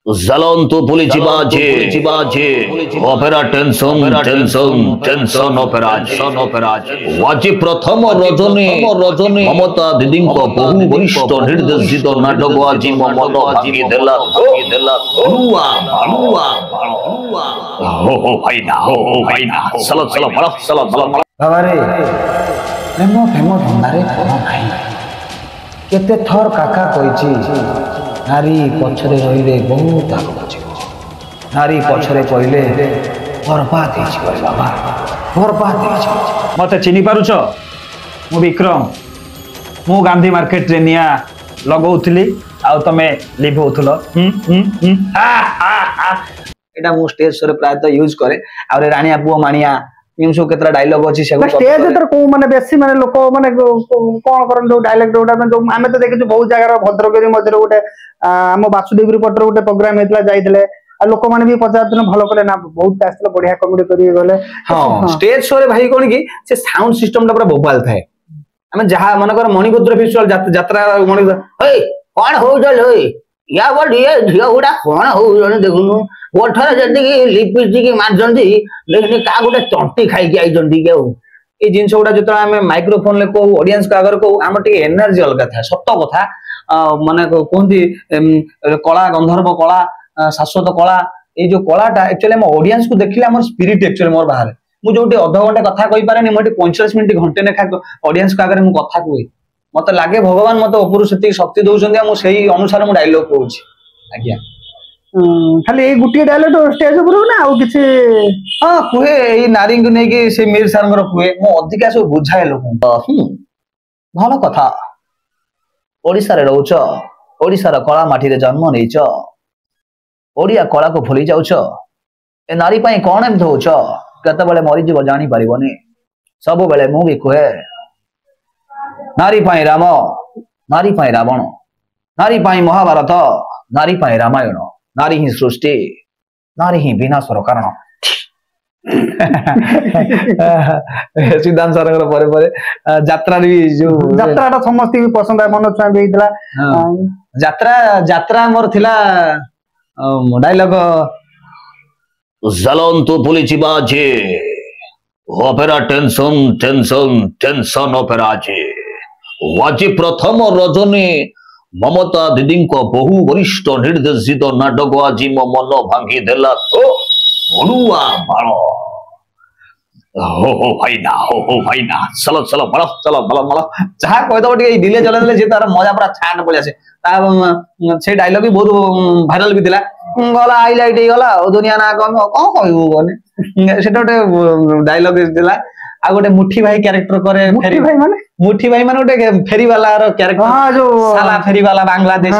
জ্বলন্ত পুলিশি বাজে অপেরা টেনশন অপেরা আজি প্রথম রজনী মমতা দিদিଙ୍କ বহু বরিষ্ঠ নির্দেশিত নাটক আজি মন ভাঙি দেলা বালুয়া হো ভাইনা চলো বাবারে প্রেম ধন্দারে পড় নাই কেতে থর কাকা কইছি नारी पछरे रहिले बहुत आग बचिब नारी पछरे पहिले बर्बाद हो बाबा बर्बाद हो मत चिनी पारुछ मु विक्रम मु गांधी मार्केट रे निया लगौथली आ तमे लिभौथलो एटा मु स्टेज सरे प्राय तो यूज करे आ राणिया पुओ मानिया सब केतरा डायलॉग अछि से स्टेज तर को माने बेसी माने लोक माने कोन करन जो डायलॉग जोटा जो आमे तो देखि बहुत जगह भद्रगिरी मझरे गोटे हम वासुदेव रिपोर्टर गोटे प्रोग्राम हेतला जाइतले आ लोक माने भी पचारतन भलो करे ना बहुत आस्तले बढ़िया कॉमेडी करी गले हां स्टेज शो रे भाई कोन की से साउंड सिस्टम ता पूरा बोबाल थाए हम जहा माने कर मणिभद्र फेस्टिवल यात्रा मणि हे कोन हो जल होय या बोल ये धिया उडा कोन हो जने देखुनु ओठरे जदी की लिपस्टिक मारजंदी लेकिन का गोटे चंटी खाई के आई जंदी के ए जिंस गुडा जतरा हमें माइक्रोफोन ले को ऑडियंस का अगर को हम टी एनर्जी अलग था सत्य कथा माने कोंती कला गंधर्व कला शाश्वत कला ए जो कलाटा एक्चुअली हम ऑडियंस को देखिले हमर स्पिरिट एक्चुअली मोर बाहर मु जोटी आधा घंटा कथा कहि पारे नि मोटी 45 मिनिट घंटे ने ऑडियंस का अगर मु कथा कोइ मते लागे भगवान मते ऊपर सेती शक्ति दउछन मु सेही अनुसार मु डायलॉग कहूची आज्ञा खाली ए गुटी डायलॉग स्टेज ऊपर ना आ किछि हां कुहे ए नारी को नै कि से मीर सरंगर कुहे मु अधिका सब बुझाए लोक भलो कथा ओडिसा रे रहउछ ओडिसा रा कला माटी रे जन्म नैछ ओडिया कला को भूली जाउछ ए नारी पई कोन एम होउछ कते बेले मरि जीव जानि परिबनी सब बेले मु भी कुहे नारी पई राम नारी पई रावण नारी पई महाभारत नारी पई रामायण नारी ही सृष्टि नारी ही विनाशर कारण सिद्धांत सर परे परे यात्रा भी जो यात्राटा समस्त भी पसंद है मनोज स्वामी भी हितला यात्रा मोर थिला डायलॉग জ্বলন্ত পুলিশি বাজে অপেরা টেনশন অপেরা আজি প্রথম রজনী মমতা দিদিଙ୍କ বহু বরিষ্ঠ নির্দেশিত নাটক আজি মন ভাঙি দেলা বলুয়া বাল हो भाईना चलो बड़ा जहा कह दब टे डिले चले देले जे तार मजा पूरा छान पड़े आसे से डायलॉग भी बहुत भाइराल भी थिला गला हाइलाइट हे गला दुनिया ना कम कोन कहबो गने सेटा गोटे डायलॉग दिला आ गोटे मुठी भाई कैरेक्टर करे मुठी भाई माने गोटे फेरी वाला रो कैरेक्टर हां जो साला फेरी वाला बांग्लादेश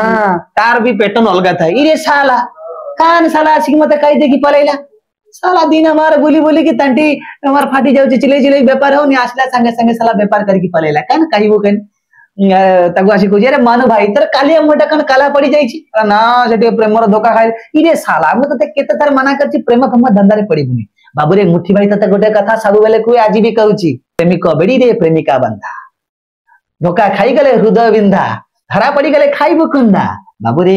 तार भी पैटर्न अलगा था इरे साला कान साला आसी मते कहि देखि पलेला साला दिन हमार बोली कि तंटी हमार फाटी जाउची चिले व्यापार हो नि आसला संगे साला व्यापार करके पलेला कान कहिबो कन ताको आसी कोजे रे मानु भाई तर काली मोटा कन काला पड़ी जाईची ना सेठी प्रेमर धोखा खाइ इरे साला हम तते केते तार मना करची प्रेम कम धंधा रे पड़ीबुनी बाबू रे मुठी भाई तते गोटे कथा सब बेले कोई आज भी कहूची प्रेमिक बेड़ी रे प्रेमिका बंधा धोखा खाई गले हृदय बिंधा धरा पड़ी गले खाइबो कुंदा बाबू रे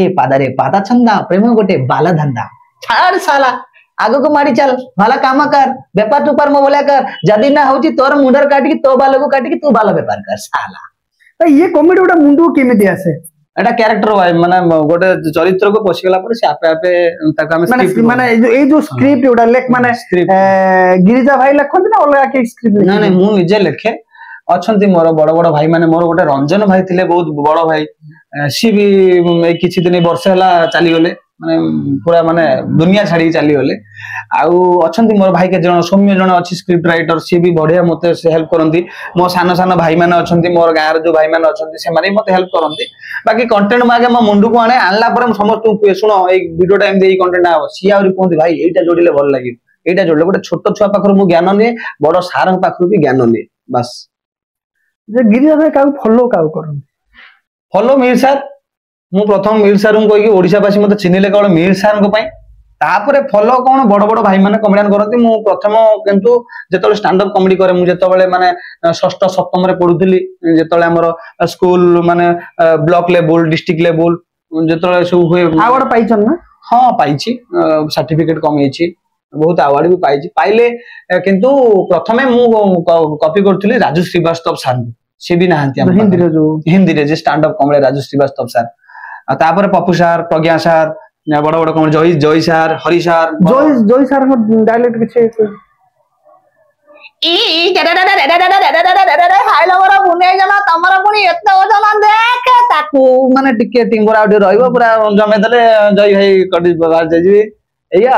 पादा छंदा प्रेम गोटे बाला धंधा छाड़ साला आगो को मारी चल भला काम कर व्यापार टुपार में बोला कर जदी ना होची तोर मुंडर काट के तो बाल को काट के तू बाल व्यापार कर साला तो ये कॉमेडी गोटा मुंडू केमिति आसे एटा कैरेक्टर वाइ माने गोटे चरित्र को पसी गला पर से आपे आपे ताका हम स्क्रिप्ट माने ए जो स्क्रिप्ट गोटा लेख माने गिरिजा भाई लखन ना अलगा के स्क्रिप्ट ना नहीं मु निजे लेखे अछंती मोर बड़ भाई माने मोर गोटे रंजन भाई थिले बहुत बड़ भाई सी भी किछि दिन वर्ष हला चली गले माने पूरा माने दुनिया छाड़ी चली गले आउ अछंती मोर भाई के जण सौम्य जण अछि स्क्रिप्ट राइटर सी भी बढ़िया मते से हेल्प करंती मो सान भाई माने अछंती मोर गार जो भाई माने अछंती से माने मते हेल्प करंती बाकी कंटेंट मागे म मुंडू को आने आनला पर समस्त सुनो ए वीडियो टाइम दे कंटेंट आ सी आउरी कोंती भाई एटा जोडिले भल लागि एटा जोडले गोटे छोट छुआ पाखर मु ज्ञान ने बड़ सारंग पाखर भी ज्ञान ने बस जे गिरिजा भाई का फॉलो करन फॉलो मीर सर मु प्रथम मीर सर को कहि ओडिसा वासी मते चिनिले केवल मीर सर को पई तापरे फॉलो कोन बड़ बड़ भाई माने कॉमेडियन करथि मु प्रथम किंतु जेतले स्टैंड अप कॉमेडी करे मु जेतले माने षष्ठ सप्तम रे पढुथली जेतले हमर स्कूल माने ब्लॉक लेवल डिस्ट्रिक्ट लेवल जेतले सब हुए अवार्ड पाइछन ना हाँ पाइछि सर्टिफिकेट कमेछि बहुत अवार्ड भी पाइछि पाइले किंतु प्रथमे मु कॉपी करथली राजू श्रीवास्तव सर से भी नहांती हिंदी रे जे stand up comedy Raju Srivastava sir तापर पप्पू सर प्रज्ञा सर बड़ बड़ comedy Jay sir Hari sir Jay sir को डायलेक्ट किछ माने टिके टिंगरा रहिबो पूरा जमे देले जय भाई कडी बाहर जाई एया